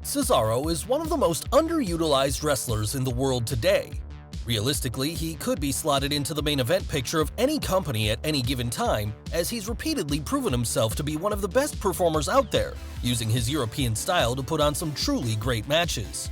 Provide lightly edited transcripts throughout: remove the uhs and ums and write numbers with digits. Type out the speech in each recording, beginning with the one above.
Cesaro is one of the most underutilized wrestlers in the world today. Realistically, he could be slotted into the main event picture of any company at any given time, as he's repeatedly proven himself to be one of the best performers out there, using his European style to put on some truly great matches.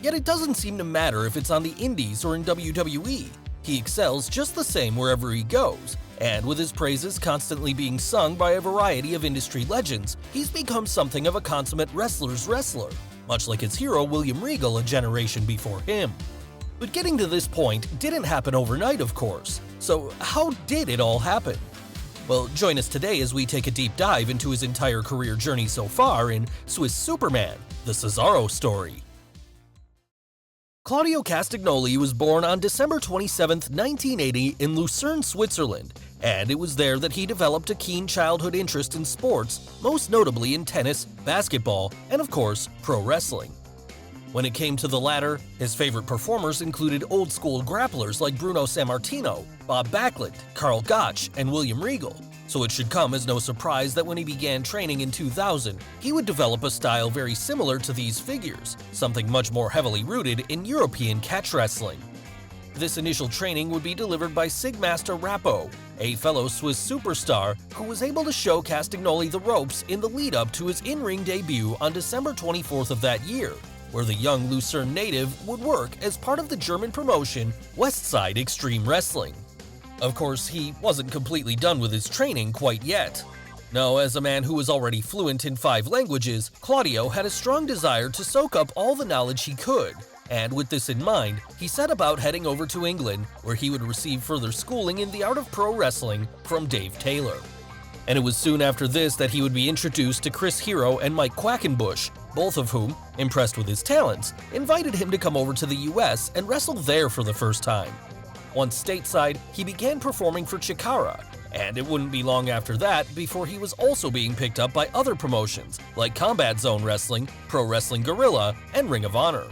Yet it doesn't seem to matter if it's on the indies or in WWE. He excels just the same wherever he goes, and with his praises constantly being sung by a variety of industry legends, he's become something of a consummate wrestler's wrestler, much like his hero William Regal a generation before him. But getting to this point didn't happen overnight, of course. So how did it all happen? Well, join us today as we take a deep dive into his entire career journey so far in Swiss Superman, the Cesaro Story. Claudio Castagnoli was born on December 27, 1980 in Lucerne, Switzerland, and it was there that he developed a keen childhood interest in sports, most notably in tennis, basketball, and of course, pro wrestling. When it came to the latter, his favorite performers included old-school grapplers like Bruno Sammartino, Bob Backlund, Karl Gotch, and William Regal, so it should come as no surprise that when he began training in 2000, he would develop a style very similar to these figures, something much more heavily rooted in European catch wrestling. This initial training would be delivered by Sigmaster Rappo, a fellow Swiss superstar who was able to show Castagnoli the ropes in the lead-up to his in-ring debut on December 24th of that year, where the young Lucerne native would work as part of the German promotion Westside Extreme Wrestling. Of course, he wasn't completely done with his training quite yet. No, as a man who was already fluent in 5 languages, Claudio had a strong desire to soak up all the knowledge he could, and with this in mind, he set about heading over to England, where he would receive further schooling in the art of pro wrestling from Dave Taylor. And it was soon after this that he would be introduced to Chris Hero and Mike Quackenbush, both of whom, impressed with his talents, invited him to come over to the US and wrestle there for the first time. Once stateside, he began performing for Chikara, and it wouldn't be long after that before he was also being picked up by other promotions like Combat Zone Wrestling, Pro Wrestling Guerrilla, and Ring of Honor.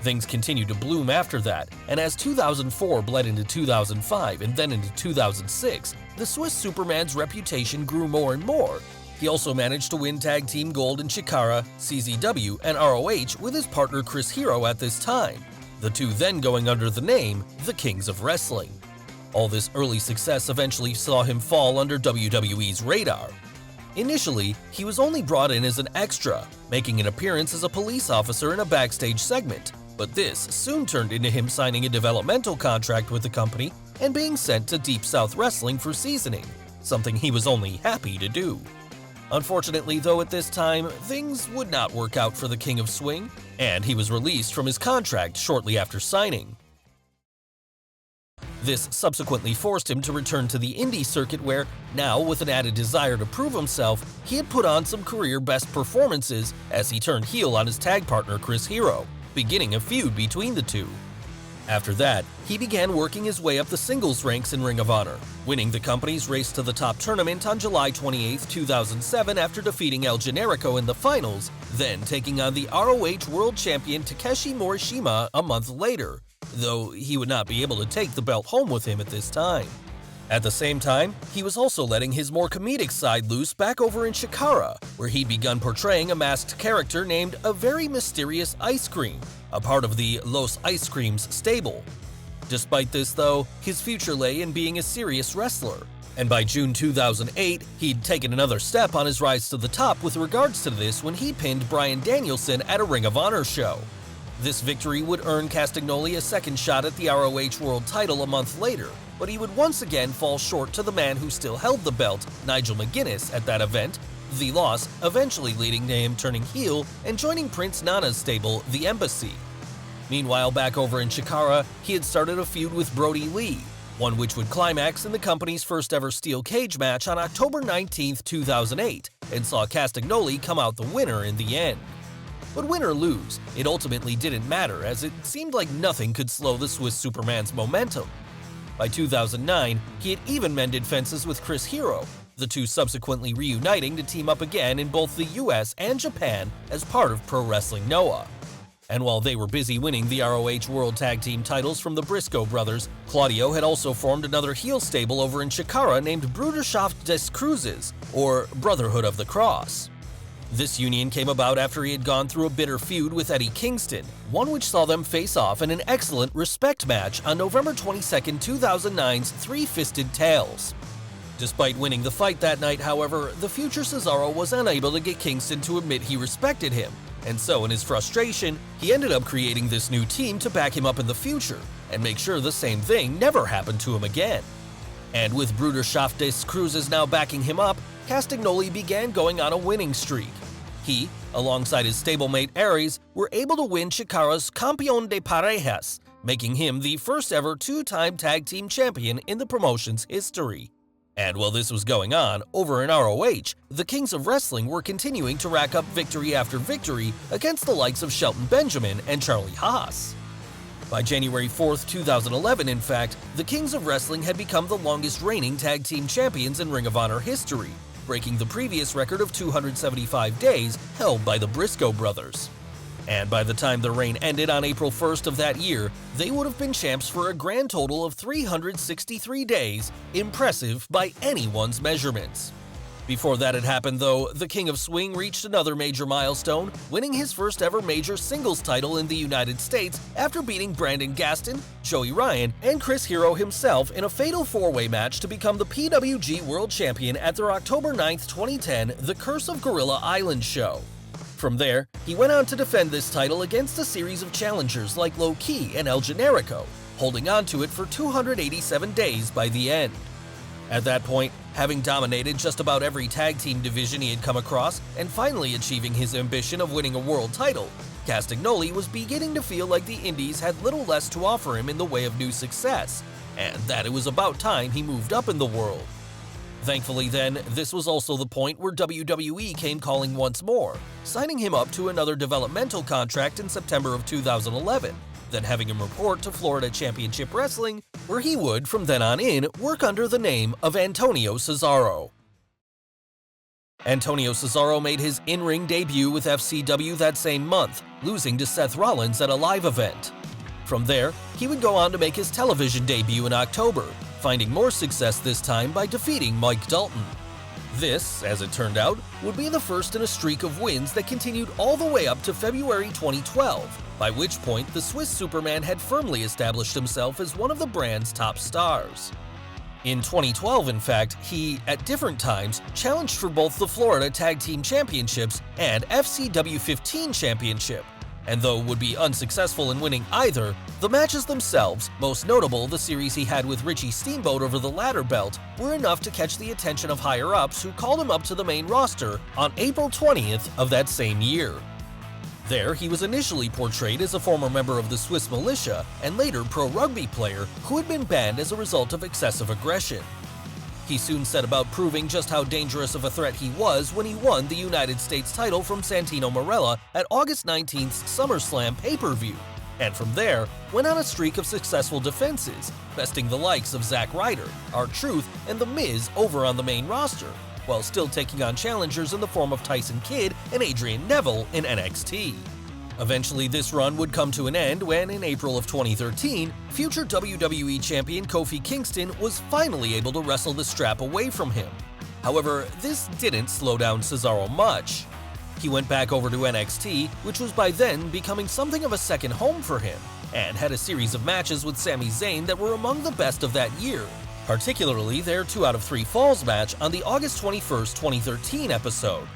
Things continued to bloom after that, and as 2004 bled into 2005 and then into 2006, the Swiss Superman's reputation grew more and more. He also managed to win Tag Team Gold in Chikara, CZW, and ROH with his partner Chris Hero at this time, the two then going under the name the Kings of Wrestling. All this early success eventually saw him fall under WWE's radar. Initially, he was only brought in as an extra, making an appearance as a police officer in a backstage segment, but this soon turned into him signing a developmental contract with the company and being sent to Deep South Wrestling for seasoning, something he was only happy to do. Unfortunately, though, at this time, things would not work out for the King of Swing, and he was released from his contract shortly after signing. This subsequently forced him to return to the indie circuit where, now with an added desire to prove himself, he had put on some career-best performances as he turned heel on his tag partner Chris Hero, beginning a feud between the two. After that, he began working his way up the singles ranks in Ring of Honor, winning the company's Race to the Top tournament on July 28, 2007 after defeating El Generico in the finals, then taking on the ROH World Champion Takeshi Morishima a month later, though he would not be able to take the belt home with him at this time. At the same time, he was also letting his more comedic side loose back over in Chikara, where he'd begun portraying a masked character named A Very Mysterious Ice Cream, a part of the Los Ice Creams stable. Despite this, though, his future lay in being a serious wrestler, and by June 2008, he'd taken another step on his rise to the top with regards to this when he pinned Bryan Danielson at a Ring of Honor show. This victory would earn Castagnoli a second shot at the ROH World title a month later, but he would once again fall short to the man who still held the belt, Nigel McGuinness, at that event, the loss eventually leading to him turning heel and joining Prince Nana's stable, The Embassy. Meanwhile, back over in Chikara, he had started a feud with Brody Lee, one which would climax in the company's first ever steel cage match on October 19, 2008, and saw Castagnoli come out the winner in the end. But win or lose, it ultimately didn't matter, as it seemed like nothing could slow the Swiss Superman's momentum. By 2009, he had even mended fences with Chris Hero, the two subsequently reuniting to team up again in both the US and Japan as part of Pro Wrestling Noah. And while they were busy winning the ROH World Tag Team titles from the Briscoe brothers, Claudio had also formed another heel stable over in Chikara named Bruderschaft des Kreuzes, or Brotherhood of the Cross. This union came about after he had gone through a bitter feud with Eddie Kingston, one which saw them face off in an excellent respect match on November 22, 2009's Three-Fisted Tales. Despite winning the fight that night, however, the future Cesaro was unable to get Kingston to admit he respected him, and so in his frustration, he ended up creating this new team to back him up in the future and make sure the same thing never happened to him again. And with Bruderschaft des Cruises now backing him up, Castagnoli began going on a winning streak. He, alongside his stablemate Aries, were able to win Chikara's Campeón de Parejas, making him the first ever two-time tag team champion in the promotion's history. And while this was going on, over in ROH, the Kings of Wrestling were continuing to rack up victory after victory against the likes of Shelton Benjamin and Charlie Haas. By January 4th, 2011, in fact, the Kings of Wrestling had become the longest reigning tag team champions in Ring of Honor history, breaking the previous record of 275 days held by the Briscoe brothers. And by the time their reign ended on April 1st of that year, they would have been champs for a grand total of 363 days, impressive by anyone's measurements. Before that had happened though, the King of Swing reached another major milestone, winning his first ever major singles title in the United States after beating Brandon Gaston, Joey Ryan, and Chris Hero himself in a fatal four-way match to become the PWG World Champion at their October 9, 2010 The Curse of Gorilla Island show. From there, he went on to defend this title against a series of challengers like Low Ki and El Generico, holding on to it for 287 days by the end. At that point, having dominated just about every tag team division he had come across and finally achieving his ambition of winning a world title, Castagnoli was beginning to feel like the Indies had little less to offer him in the way of new success, and that it was about time he moved up in the world. Thankfully then, this was also the point where WWE came calling once more, signing him up to another developmental contract in September of 2011, then having him report to Florida Championship Wrestling, where he would, from then on in, work under the name of Antonio Cesaro. Antonio Cesaro made his in-ring debut with FCW that same month, losing to Seth Rollins at a live event. From there, he would go on to make his television debut in October, finding more success this time by defeating Mike Dalton. This, as it turned out, would be the first in a streak of wins that continued all the way up to February 2012, by which point the Swiss Superman had firmly established himself as one of the brand's top stars. In 2012, in fact, he, at different times, challenged for both the Florida Tag Team Championships and FCW 15 Championship, and though would be unsuccessful in winning either, the matches themselves, most notable the series he had with Richie Steamboat over the latter belt, were enough to catch the attention of higher-ups who called him up to the main roster on April 20th of that same year. There, he was initially portrayed as a former member of the Swiss militia and later pro rugby player who had been banned as a result of excessive aggression. He soon set about proving just how dangerous of a threat he was when he won the United States title from Santino Marella at August 19th's SummerSlam pay-per-view, and from there, went on a streak of successful defenses, besting the likes of Zack Ryder, R-Truth, and The Miz over on the main roster, while still taking on challengers in the form of Tyson Kidd and Adrian Neville in NXT. Eventually, this run would come to an end when, in April of 2013, future WWE Champion Kofi Kingston was finally able to wrestle the strap away from him. However, this didn't slow down Cesaro much. He went back over to NXT, which was by then becoming something of a second home for him, and had a series of matches with Sami Zayn that were among the best of that year, particularly their 2 out of 3 Falls match on the August 21st, 2013 episode.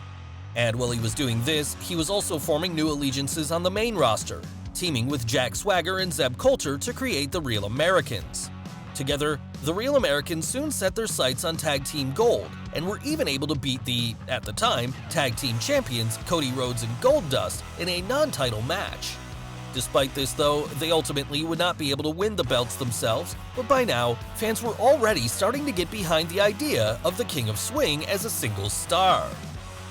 And while he was doing this, he was also forming new allegiances on the main roster, teaming with Jack Swagger and Zeb Coulter to create the Real Americans. Together, the Real Americans soon set their sights on Tag Team Gold, and were even able to beat the, at the time, Tag Team Champions Cody Rhodes and Goldust in a non-title match. Despite this though, they ultimately would not be able to win the belts themselves, but by now, fans were already starting to get behind the idea of the King of Swing as a single star.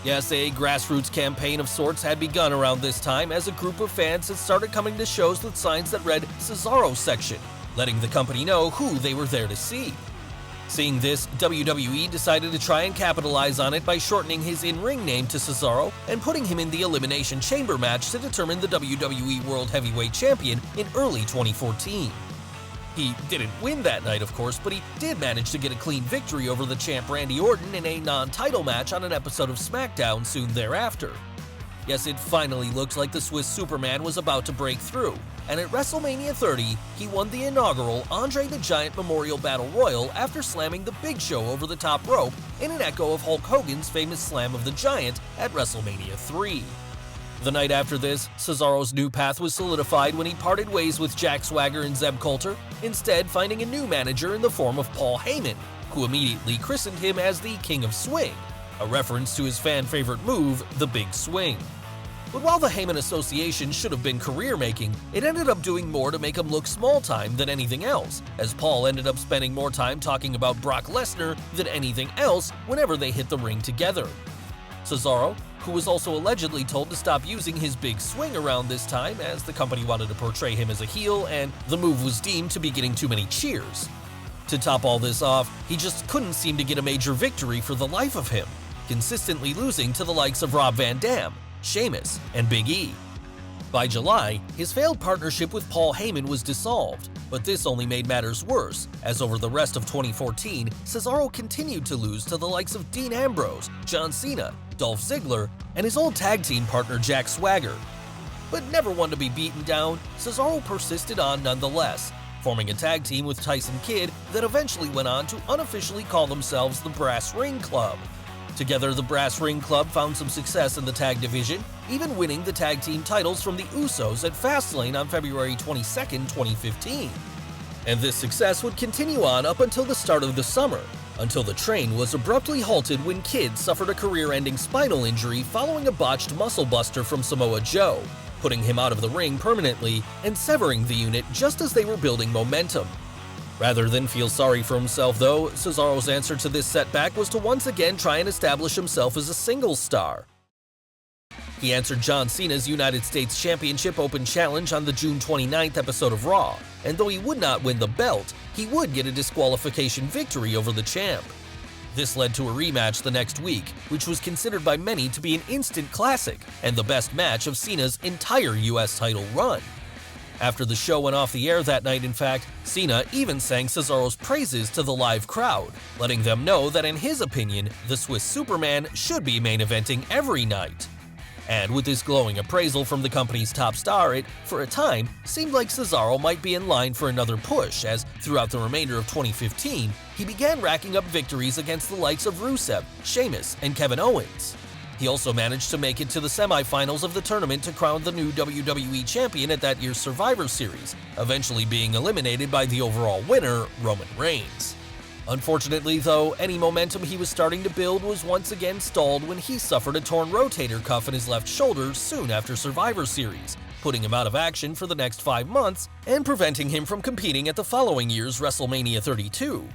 Yes, a grassroots campaign of sorts had begun around this time as a group of fans had started coming to shows with signs that read Cesaro Section, letting the company know who they were there to see. Seeing this, WWE decided to try and capitalize on it by shortening his in-ring name to Cesaro and putting him in the Elimination Chamber match to determine the WWE World Heavyweight Champion in early 2014. He didn't win that night, of course, but he did manage to get a clean victory over the champ Randy Orton in a non-title match on an episode of SmackDown soon thereafter. Yes, it finally looked like the Swiss Superman was about to break through, and at WrestleMania 30, he won the inaugural Andre the Giant Memorial Battle Royal after slamming the Big Show over the top rope in an echo of Hulk Hogan's famous Slam of the Giant at WrestleMania 3. The night after this, Cesaro's new path was solidified when he parted ways with Jack Swagger and Zeb Coulter, instead finding a new manager in the form of Paul Heyman, who immediately christened him as the King of Swing, a reference to his fan-favorite move, the Big Swing. But while the Heyman Association should have been career-making, it ended up doing more to make him look small-time than anything else, as Paul ended up spending more time talking about Brock Lesnar than anything else whenever they hit the ring together. Cesaro, who was also allegedly told to stop using his big swing around this time as the company wanted to portray him as a heel and the move was deemed to be getting too many cheers. To top all this off, he just couldn't seem to get a major victory for the life of him, consistently losing to the likes of Rob Van Dam, Sheamus, and Big E. By July, his failed partnership with Paul Heyman was dissolved, but this only made matters worse, as over the rest of 2014, Cesaro continued to lose to the likes of Dean Ambrose, John Cena, Dolph Ziggler, and his old tag team partner Jack Swagger. But never one to be beaten down, Cesaro persisted on nonetheless, forming a tag team with Tyson Kidd that eventually went on to unofficially call themselves the Brass Ring Club. Together, the Brass Ring Club found some success in the tag division, even winning the tag team titles from the Usos at Fastlane on February 22, 2015. And this success would continue on up until the start of the summer, until the train was abruptly halted when Kidd suffered a career-ending spinal injury following a botched muscle buster from Samoa Joe, putting him out of the ring permanently and severing the unit just as they were building momentum. Rather than feel sorry for himself though, Cesaro's answer to this setback was to once again try and establish himself as a singles star. He answered John Cena's United States Championship Open Challenge on the June 29th episode of Raw, and though he would not win the belt, he would get a disqualification victory over the champ. This led to a rematch the next week, which was considered by many to be an instant classic and the best match of Cena's entire US title run. After the show went off the air that night, in fact, Cena even sang Cesaro's praises to the live crowd, letting them know that in his opinion, the Swiss Superman should be main eventing every night. And with this glowing appraisal from the company's top star, it, for a time, seemed like Cesaro might be in line for another push as, throughout the remainder of 2015, he began racking up victories against the likes of Rusev, Sheamus, and Kevin Owens. He also managed to make it to the semifinals of the tournament to crown the new WWE champion at that year's Survivor Series, eventually being eliminated by the overall winner, Roman Reigns. Unfortunately, though, any momentum he was starting to build was once again stalled when he suffered a torn rotator cuff in his left shoulder soon after Survivor Series, putting him out of action for the next 5 months and preventing him from competing at the following year's WrestleMania 32.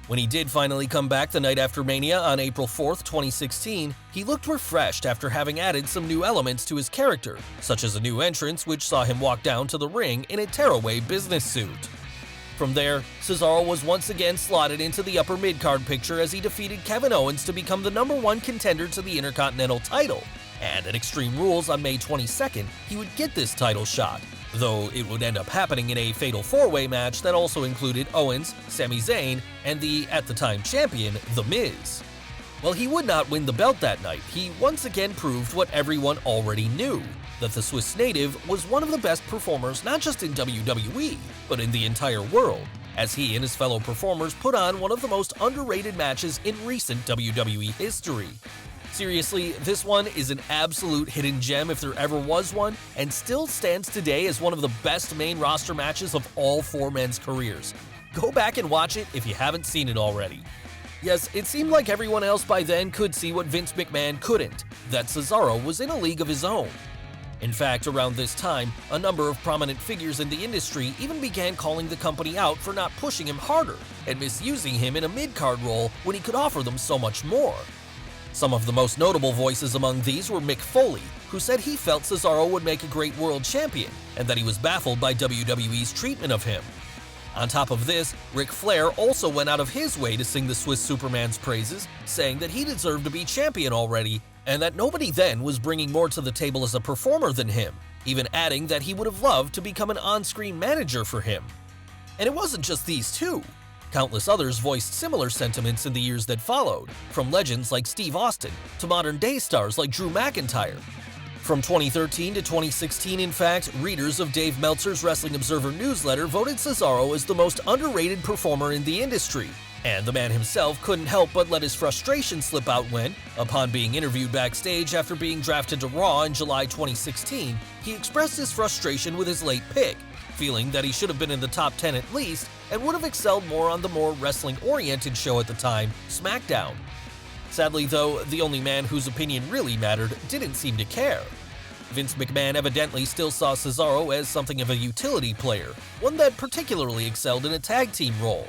When he did finally come back the night after Mania on April 4, 2016, he looked refreshed after having added some new elements to his character, such as a new entrance which saw him walk down to the ring in a tearaway business suit. From there, Cesaro was once again slotted into the upper mid-card picture as he defeated Kevin Owens to become the #1 contender to the Intercontinental title, and at Extreme Rules on May 22nd, he would get this title shot, though it would end up happening in a fatal four-way match that also included Owens, Sami Zayn, and the, at the time, champion, The Miz. While he would not win the belt that night, he once again proved what everyone already knew, that the Swiss native was one of the best performers not just in WWE, but in the entire world, as he and his fellow performers put on one of the most underrated matches in recent WWE history. Seriously, this one is an absolute hidden gem if there ever was one, and still stands today as one of the best main roster matches of all four men's careers. Go back and watch it if you haven't seen it already. Yes, it seemed like everyone else by then could see what Vince McMahon couldn't, that Cesaro was in a league of his own. In fact, around this time, a number of prominent figures in the industry even began calling the company out for not pushing him harder and misusing him in a mid-card role when he could offer them so much more. Some of the most notable voices among these were Mick Foley, who said he felt Cesaro would make a great world champion and that he was baffled by WWE's treatment of him. On top of this, Ric Flair also went out of his way to sing the Swiss Superman's praises, saying that he deserved to be champion already and that nobody then was bringing more to the table as a performer than him, even adding that he would have loved to become an on-screen manager for him. And it wasn't just these two. Countless others voiced similar sentiments in the years that followed, from legends like Steve Austin to modern-day stars like Drew McIntyre. From 2013 to 2016, in fact, readers of Dave Meltzer's Wrestling Observer newsletter voted Cesaro as the most underrated performer in the industry. And the man himself couldn't help but let his frustration slip out when, upon being interviewed backstage after being drafted to Raw in July 2016, he expressed his frustration with his late pick, feeling that he should have been in the top 10 at least and would have excelled more on the more wrestling-oriented show at the time, SmackDown. Sadly though, the only man whose opinion really mattered didn't seem to care. Vince McMahon evidently still saw Cesaro as something of a utility player, one that particularly excelled in a tag team role.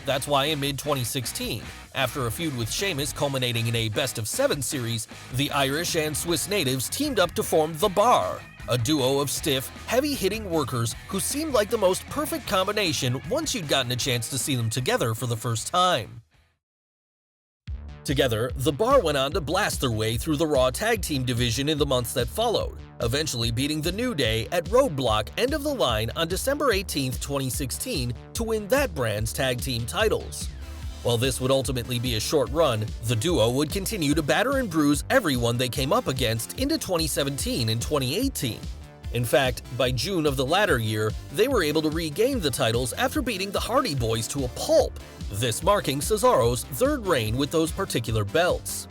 That's why in mid-2016, after a feud with Sheamus culminating in a best-of-7 series, the Irish and Swiss natives teamed up to form The Bar, a duo of stiff, heavy-hitting workers who seemed like the most perfect combination once you'd gotten a chance to see them together for the first time. Together, The Bar went on to blast their way through the Raw Tag Team division in the months that followed, eventually beating The New Day at Roadblock End of the Line on December 18, 2016 to win that brand's tag team titles. While this would ultimately be a short run, the duo would continue to batter and bruise everyone they came up against into 2017 and 2018. In fact, by June of the latter year, they were able to regain the titles after beating the Hardy Boys to a pulp, this marking Cesaro's third reign with those particular belts.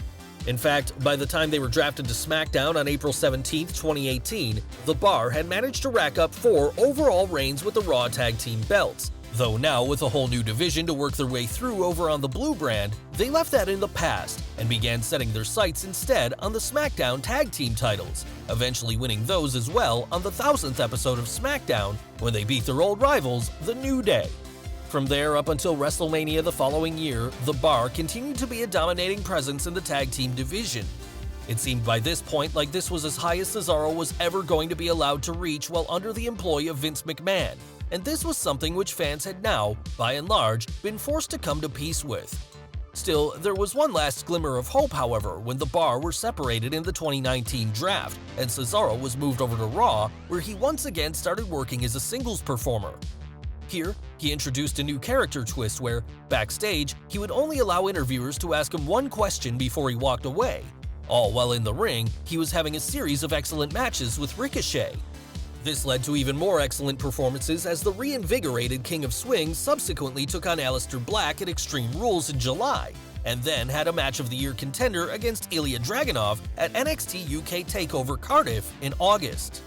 In fact, by the time they were drafted to SmackDown on April 17, 2018, The Bar had managed to rack up 4 overall reigns with the Raw Tag Team belts. Though now, with a whole new division to work their way through over on the Blue brand, they left that in the past and began setting their sights instead on the SmackDown Tag Team titles, eventually winning those as well on the 1000th episode of SmackDown when they beat their old rivals, The New Day. From there up until WrestleMania the following year, The Bar continued to be a dominating presence in the tag team division. It seemed by this point like this was as high as Cesaro was ever going to be allowed to reach while under the employ of Vince McMahon, and this was something which fans had now, by and large, been forced to come to peace with. Still, there was one last glimmer of hope, however, when The Bar were separated in the 2019 draft, and Cesaro was moved over to Raw, where he once again started working as a singles performer. Here, he introduced a new character twist where, backstage, he would only allow interviewers to ask him one question before he walked away. All while in the ring, he was having a series of excellent matches with Ricochet. This led to even more excellent performances as the reinvigorated King of Swing subsequently took on Aleister Black at Extreme Rules in July, and then had a Match of the Year contender against Ilya Dragunov at NXT UK TakeOver Cardiff in August.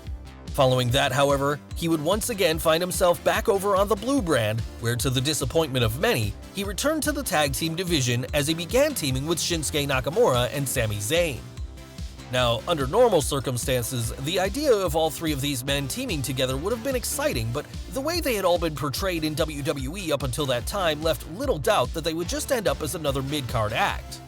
Following that, however, he would once again find himself back over on the Blue brand, where to the disappointment of many, he returned to the tag team division as he began teaming with Shinsuke Nakamura and Sami Zayn. Now, under normal circumstances, the idea of all three of these men teaming together would have been exciting, but the way they had all been portrayed in WWE up until that time left little doubt that they would just end up as another mid-card act.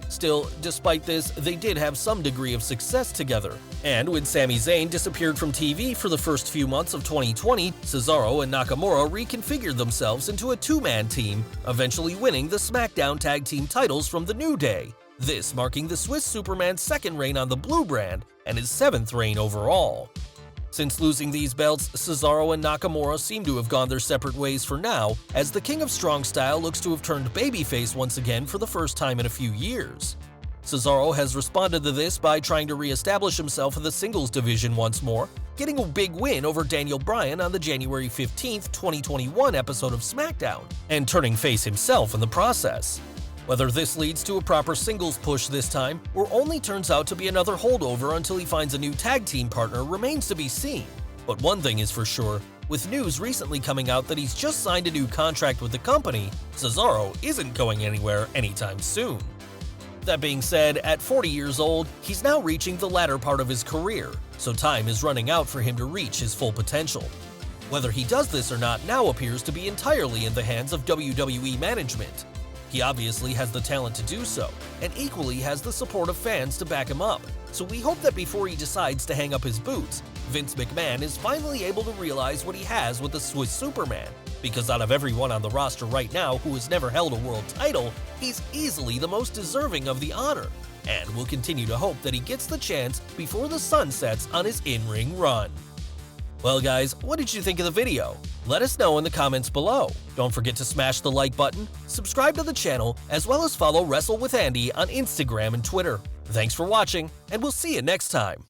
Still, despite this, they did have some degree of success together, and when Sami Zayn disappeared from TV for the first few months of 2020, Cesaro and Nakamura reconfigured themselves into a two-man team, eventually winning the SmackDown Tag Team titles from The New Day, this marking the Swiss Superman's second reign on the Blue brand and his 7th reign overall. Since losing these belts, Cesaro and Nakamura seem to have gone their separate ways for now, as the King of Strong Style looks to have turned babyface once again for the first time in a few years. Cesaro has responded to this by trying to re-establish himself in the singles division once more, getting a big win over Daniel Bryan on the January 15, 2021 episode of SmackDown, and turning face himself in the process. Whether this leads to a proper singles push this time, or only turns out to be another holdover until he finds a new tag team partner remains to be seen. But one thing is for sure, with news recently coming out that he's just signed a new contract with the company, Cesaro isn't going anywhere anytime soon. That being said, at 40 years old, he's now reaching the latter part of his career, so time is running out for him to reach his full potential. Whether he does this or not now appears to be entirely in the hands of WWE management. He obviously has the talent to do so, and equally has the support of fans to back him up, so we hope that before he decides to hang up his boots, Vince McMahon is finally able to realize what he has with the Swiss Superman, because out of everyone on the roster right now who has never held a world title, he's easily the most deserving of the honor, and we'll continue to hope that he gets the chance before the sun sets on his in-ring run. Well guys, what did you think of the video? Let us know in the comments below. Don't forget to smash the like button, subscribe to the channel, as well as follow Wrestle with Andy on Instagram and Twitter. Thanks for watching, and we'll see you next time.